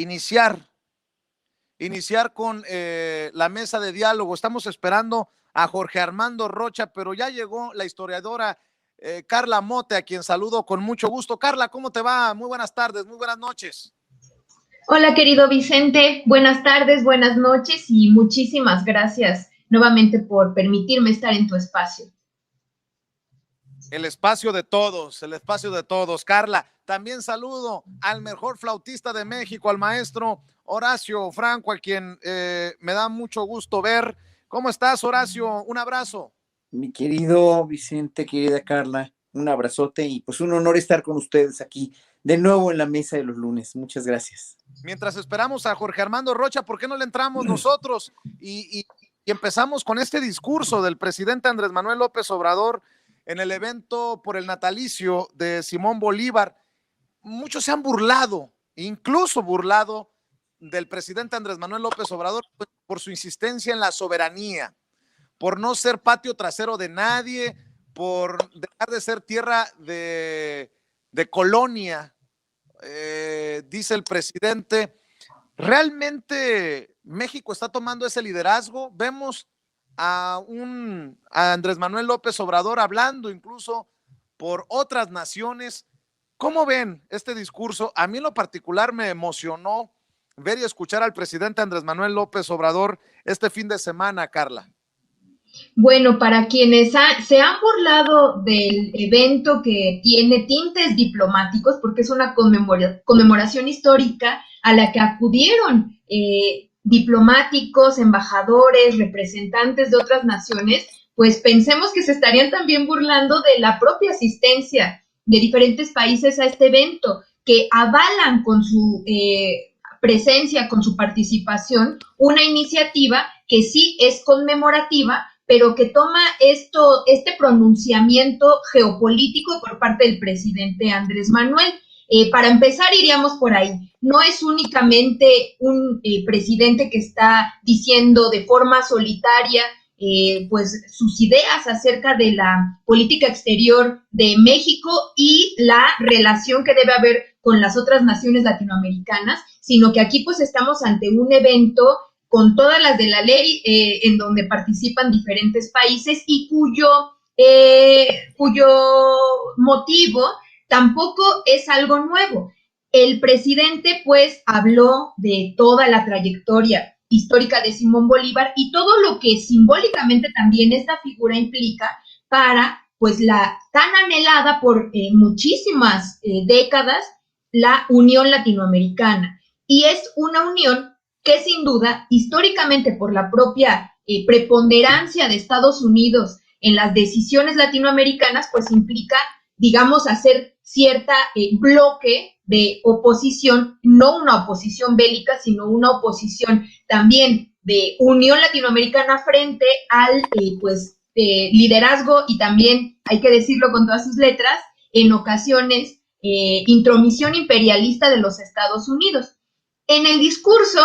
iniciar con la mesa de diálogo. Estamos esperando a Jorge Armando Rocha, pero ya llegó la historiadora Carla Mote, a quien saludo con mucho gusto. Carla, ¿cómo te va? Muy buenas tardes, muy buenas noches. Hola, querido Vicente. Buenas tardes, buenas noches y muchísimas gracias nuevamente por permitirme estar en tu espacio. El espacio de todos, el espacio de todos. Carla, también saludo al mejor flautista de México, al maestro Horacio Franco, a quien me da mucho gusto ver. ¿Cómo estás, Horacio? Un abrazo. Mi querido Vicente, querida Carla, un abrazote y pues un honor estar con ustedes aquí de nuevo en la mesa de los lunes. Muchas gracias. Mientras esperamos a Jorge Armando Rocha, ¿por qué no le entramos nosotros y empezamos con este discurso del presidente Andrés Manuel López Obrador en el evento por el natalicio de Simón Bolívar? Muchos se han burlado, incluso burlado, del presidente Andrés Manuel López Obrador por su insistencia en la soberanía, por no ser patio trasero de nadie, por dejar de ser tierra de colonia. Dice el presidente. ¿Realmente México está tomando ese liderazgo? Vemos a Andrés Manuel López Obrador hablando incluso por otras naciones. ¿Cómo ven este discurso? A mí en lo particular me emocionó ver y escuchar al presidente Andrés Manuel López Obrador este fin de semana, Carla. Bueno, para quienes se han burlado del evento que tiene tintes diplomáticos, porque es una conmemoración histórica a la que acudieron diplomáticos, embajadores, representantes de otras naciones, pues pensemos que se estarían también burlando de la propia asistencia de diferentes países a este evento, que avalan con su presencia, con su participación, una iniciativa que sí es conmemorativa, pero que toma este pronunciamiento geopolítico por parte del presidente Andrés Manuel. Para empezar, iríamos por ahí. No es únicamente un presidente que está diciendo de forma solitaria pues sus ideas acerca de la política exterior de México y la relación que debe haber con las otras naciones latinoamericanas, sino que aquí pues estamos ante un evento con todas las de la ley, en donde participan diferentes países y cuyo motivo tampoco es algo nuevo. El presidente, pues, habló de toda la trayectoria histórica de Simón Bolívar y todo lo que simbólicamente también esta figura implica para, pues, la tan anhelada por muchísimas décadas, la Unión Latinoamericana. Y es una unión que sin duda, históricamente por la propia preponderancia de Estados Unidos en las decisiones latinoamericanas, pues implica, digamos, hacer cierta bloque de oposición, no una oposición bélica, sino una oposición también de unión latinoamericana frente al liderazgo y también, hay que decirlo con todas sus letras, en ocasiones, intromisión imperialista de los Estados Unidos. En el discurso,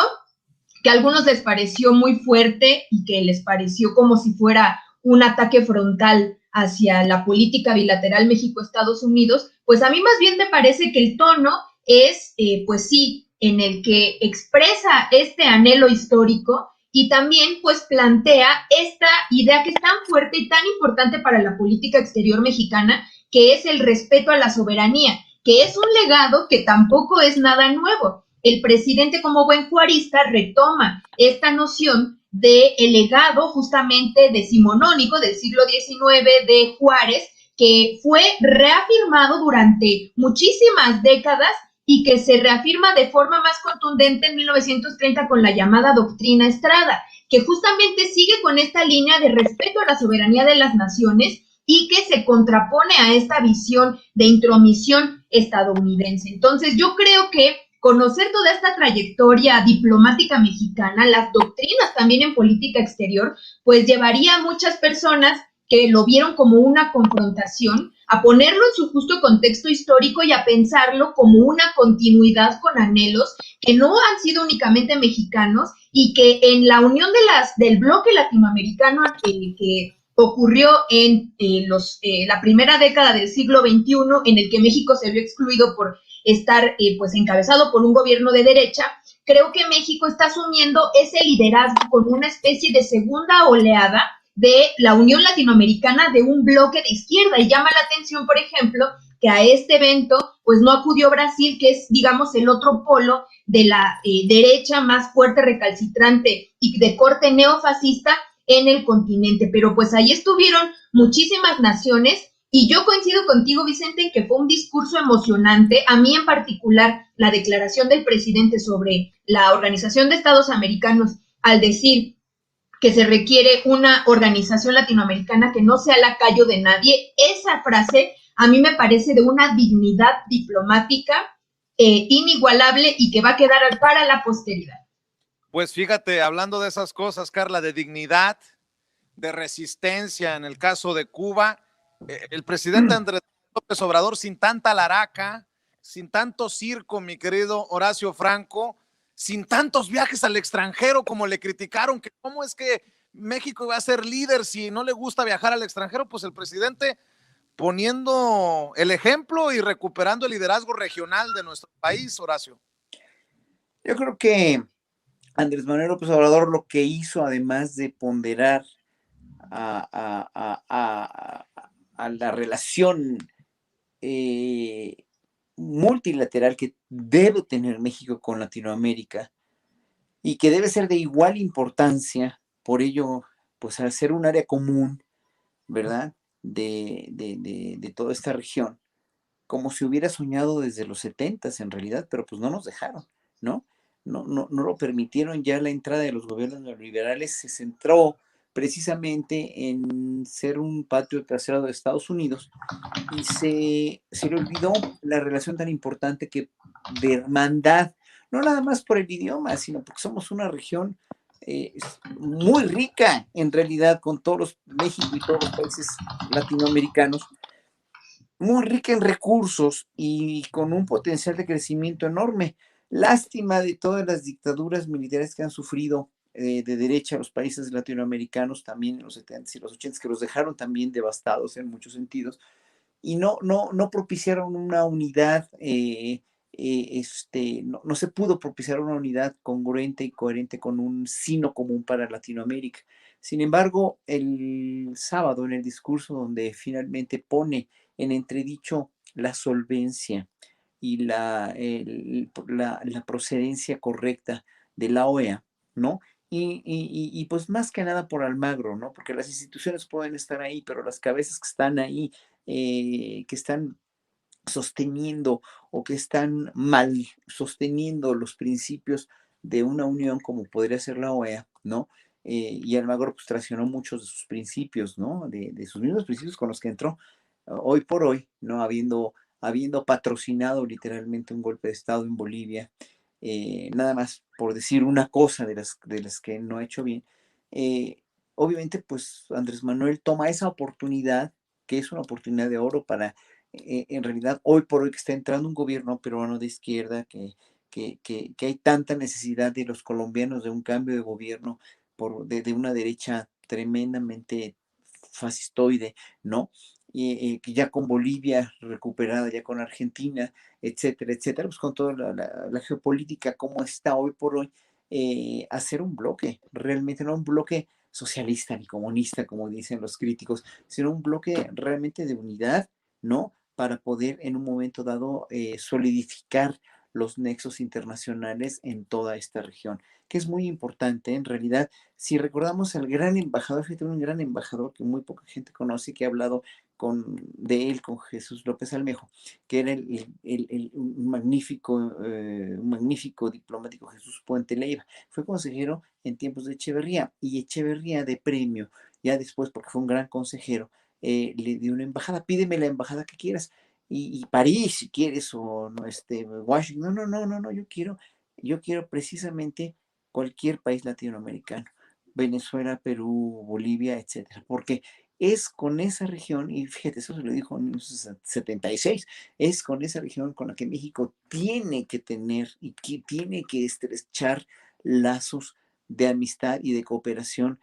que a algunos les pareció muy fuerte y que les pareció como si fuera un ataque frontal hacia la política bilateral México-Estados Unidos, pues a mí más bien me parece que el tono es, pues sí, en el que expresa este anhelo histórico y también pues plantea esta idea que es tan fuerte y tan importante para la política exterior mexicana, que es el respeto a la soberanía, que es un legado que tampoco es nada nuevo. El presidente, como buen juarista, retoma esta noción del legado justamente decimonónico del siglo XIX de Juárez, que fue reafirmado durante muchísimas décadas y que se reafirma de forma más contundente en 1930 con la llamada Doctrina Estrada, que justamente sigue con esta línea de respeto a la soberanía de las naciones y que se contrapone a esta visión de intromisión estadounidense. Entonces, yo creo que conocer toda esta trayectoria diplomática mexicana, las doctrinas también en política exterior, pues llevaría a muchas personas que lo vieron como una confrontación, a ponerlo en su justo contexto histórico y a pensarlo como una continuidad con anhelos que no han sido únicamente mexicanos y que en la unión del bloque latinoamericano que ocurrió en la primera década del siglo XXI, en el que México se vio excluido por estar pues encabezado por un gobierno de derecha, creo que México está asumiendo ese liderazgo con una especie de segunda oleada de la Unión Latinoamericana de un bloque de izquierda. Y llama la atención, por ejemplo, que a este evento pues no acudió Brasil, que es, digamos, el otro polo de la derecha más fuerte, recalcitrante y de corte neofascista en el continente. Pero pues ahí estuvieron muchísimas naciones. Y yo coincido contigo, Vicente, en que fue un discurso emocionante. A mí en particular, la declaración del presidente sobre la Organización de Estados Americanos, al decir que se requiere una organización latinoamericana que no sea lacayo de nadie, esa frase a mí me parece de una dignidad diplomática inigualable y que va a quedar para la posteridad. Pues fíjate, hablando de esas cosas, Carla, de dignidad, de resistencia, en el caso de Cuba, el presidente Andrés López Obrador, sin tanta laraca, sin tanto circo, mi querido Horacio Franco, sin tantos viajes al extranjero como le criticaron, que cómo es que México iba a ser líder si no le gusta viajar al extranjero. Pues el presidente poniendo el ejemplo y recuperando el liderazgo regional de nuestro país, Horacio. Yo creo que Andrés Manuel López Obrador lo que hizo, además de ponderar a la relación multilateral que debe tener México con Latinoamérica y que debe ser de igual importancia, por ello, pues al ser un área común, ¿verdad? De toda esta región, como si hubiera soñado desde los 70 en realidad, pero pues no nos dejaron, ¿no? No lo permitieron. Ya la entrada de los gobiernos neoliberales se centró precisamente en ser un patio trasero de Estados Unidos y se le olvidó la relación tan importante que de hermandad, no nada más por el idioma, sino porque somos una región muy rica en realidad con todos los, México y todos los países latinoamericanos, muy rica en recursos y con un potencial de crecimiento enorme. Lástima de todas las dictaduras militares que han sufrido de derecha los países latinoamericanos también en los 70s y los 80s, que los dejaron también devastados en muchos sentidos y no propiciaron una unidad, no se pudo propiciar una unidad congruente y coherente con un sino común para Latinoamérica. Sin embargo, el sábado en el discurso donde finalmente pone en entredicho la solvencia y la procedencia correcta de la OEA, ¿no? Y pues más que nada por Almagro, ¿no? Porque las instituciones pueden estar ahí, pero las cabezas que están ahí, que están sosteniendo o que están mal sosteniendo los principios de una unión como podría ser la OEA, ¿no? Y Almagro pues traicionó muchos de sus principios, ¿no? De sus mismos principios con los que entró hoy por hoy, ¿no? Habiendo patrocinado literalmente un golpe de Estado en Bolivia, nada más por decir una cosa de las que no ha hecho bien. Obviamente, pues Andrés Manuel toma esa oportunidad, que es una oportunidad de oro para, en realidad, hoy por hoy que está entrando un gobierno peruano de izquierda, que hay tanta necesidad de los colombianos de un cambio de gobierno de una derecha tremendamente fascistoide, ¿no? Que ya con Bolivia recuperada, ya con Argentina, etcétera, etcétera, pues con toda la geopolítica como está hoy por hoy, hacer un bloque, realmente no un bloque socialista ni comunista, como dicen los críticos, sino un bloque realmente de unidad, ¿no? Para poder en un momento dado solidificar los nexos internacionales en toda esta región, que es muy importante. En realidad, si recordamos al gran embajador, fíjate, un gran embajador que muy poca gente conoce, que ha hablado de él con Jesús López Almejo, que era un magnífico diplomático, Jesús Puente Leiva. Fue consejero en tiempos de Echeverría, y Echeverría de premio, ya después, porque fue un gran consejero, le dio una embajada. Pídeme la embajada que quieras, y París si quieres, o no, Washington. No, yo quiero precisamente cualquier país latinoamericano, Venezuela, Perú, Bolivia, etcétera, porque es con esa región, y fíjate, eso se lo dijo en 1976, es con esa región con la que México tiene que tener y que tiene que estrechar lazos de amistad y de cooperación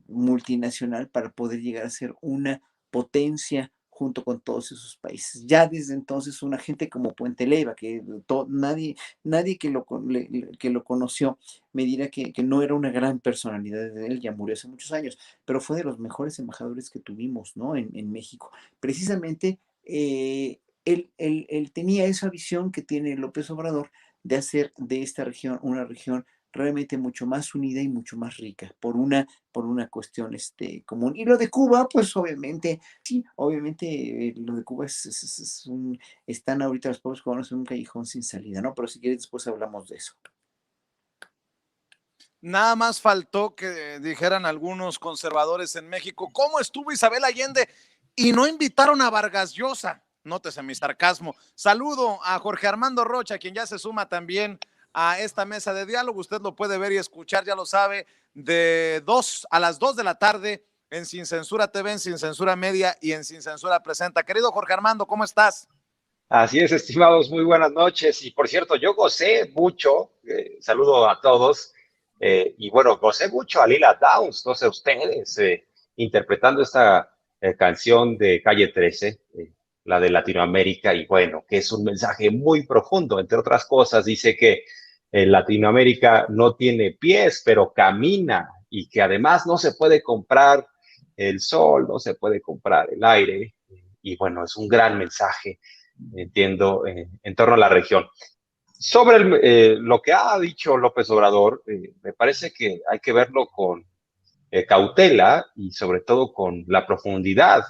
multinacional para poder llegar a ser una potencia junto con todos esos países. Ya desde entonces una gente como Puente Leiva, que nadie que lo conoció me dirá que no era una gran personalidad de él, ya murió hace muchos años, pero fue de los mejores embajadores que tuvimos, ¿no? En México. Precisamente él tenía esa visión que tiene López Obrador de hacer de esta región una región realmente mucho más unida y mucho más rica por una cuestión común. Y lo de Cuba, pues obviamente, sí, obviamente lo de Cuba están ahorita los pueblos cubanos en un callejón sin salida, ¿no? Pero si quieres después hablamos de eso. Nada más faltó que dijeran algunos conservadores en México, ¿cómo estuvo Isabel Allende? Y no invitaron a Vargas Llosa. Nótese mi sarcasmo. Saludo a Jorge Armando Rocha, quien ya se suma también a esta mesa de diálogo. Usted lo puede ver y escuchar, ya lo sabe, de 2 a las 2 de la tarde en Sin Censura TV, en Sin Censura Media y en Sin Censura Presenta. Querido Jorge Armando, ¿cómo estás? Así es, estimados, muy buenas noches. Y por cierto, yo gocé mucho, saludo a todos, y bueno, gocé mucho a Lila Downs, no sé ustedes, interpretando esta canción de Calle 13, la de Latinoamérica, y bueno, que es un mensaje muy profundo. Entre otras cosas, dice que Latinoamérica no tiene pies, pero camina, y que además no se puede comprar el sol, no se puede comprar el aire, y bueno, es un gran mensaje, entiendo, en torno a la región. Sobre lo que ha dicho López Obrador, me parece que hay que verlo con cautela y sobre todo con la profundidad,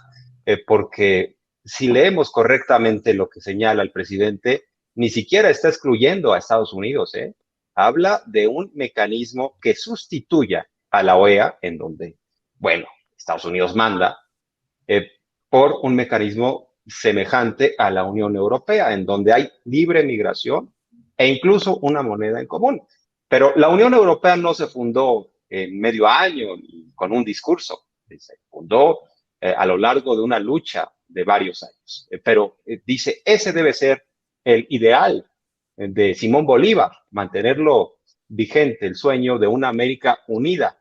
porque si leemos correctamente lo que señala el presidente, ni siquiera está excluyendo a Estados Unidos, ¿eh? Habla de un mecanismo que sustituya a la OEA, en donde, bueno, Estados Unidos manda, eh, por un mecanismo semejante a la Unión Europea, en donde hay libre migración e incluso una moneda en común. Pero la Unión Europea no se fundó en medio año ni con un discurso, se fundó a lo largo de una lucha de varios años. Pero dice, ese debe ser el ideal de Simón Bolívar, mantenerlo vigente, el sueño de una América unida,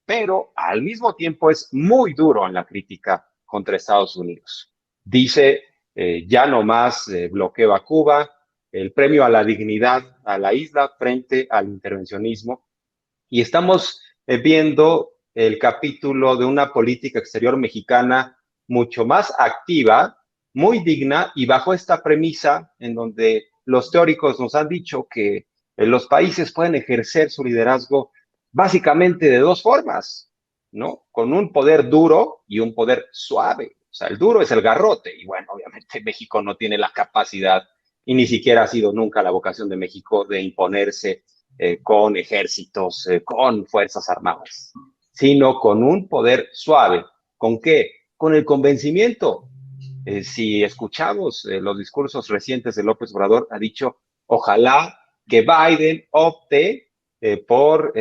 pero al mismo tiempo es muy duro en la crítica contra Estados Unidos. Dice, ya no más bloqueo a Cuba, el premio a la dignidad a la isla frente al intervencionismo, y estamos viendo el capítulo de una política exterior mexicana mucho más activa, muy digna, y bajo esta premisa en donde los teóricos nos han dicho que los países pueden ejercer su liderazgo básicamente de dos formas, ¿no? Con un poder duro y un poder suave. O sea, el duro es el garrote, y bueno, obviamente México no tiene la capacidad, y ni siquiera ha sido nunca la vocación de México de imponerse con ejércitos, con fuerzas armadas, sino con un poder suave. ¿Con qué? Con el convencimiento. Si escuchamos los discursos recientes de López Obrador, ha dicho, ojalá que Biden opte por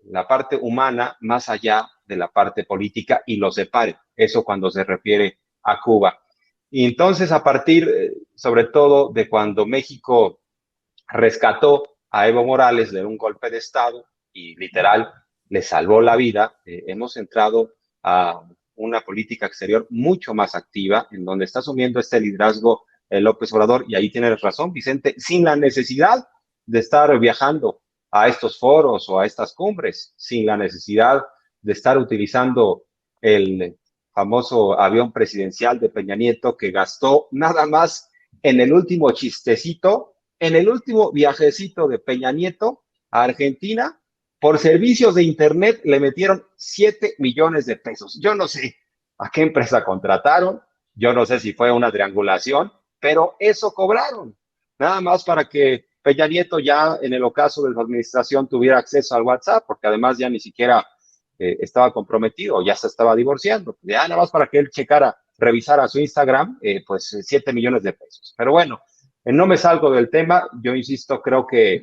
la parte humana más allá de la parte política y lo separe. Eso cuando se refiere a Cuba. Y entonces, a partir, sobre todo, de cuando México rescató a Evo Morales de un golpe de Estado y literal le salvó la vida, hemos entrado a una política exterior mucho más activa, en donde está asumiendo este liderazgo López Obrador, y ahí tienes razón, Vicente, sin la necesidad de estar viajando a estos foros o a estas cumbres, sin la necesidad de estar utilizando el famoso avión presidencial de Peña Nieto, que gastó nada más en el último chistecito, en el último viajecito de Peña Nieto a Argentina, por servicios de internet le metieron 7 millones de pesos. Yo no sé a qué empresa contrataron, yo no sé si fue una triangulación, pero eso cobraron, nada más para que Peña Nieto ya en el ocaso de su administración tuviera acceso al WhatsApp, porque además ya ni siquiera estaba comprometido, ya se estaba divorciando, ya nada más para que él revisara su Instagram, pues 7 millones de pesos. Pero bueno, no me salgo del tema, yo insisto, creo que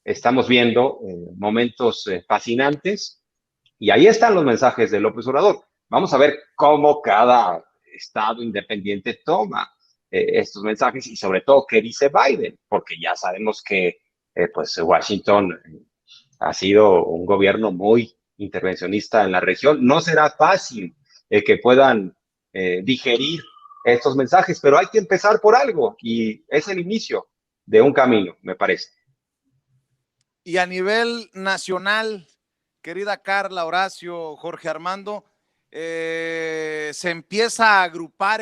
estamos viendo momentos fascinantes, y ahí están los mensajes de López Obrador. Vamos a ver cómo cada estado independiente toma estos mensajes, y sobre todo qué dice Biden, porque ya sabemos que pues Washington ha sido un gobierno muy intervencionista en la región. No será fácil que puedan digerir estos mensajes, pero hay que empezar por algo y es el inicio de un camino, me parece. Y a nivel nacional, querida Carla, Horacio, Jorge Armando, se empieza a agrupar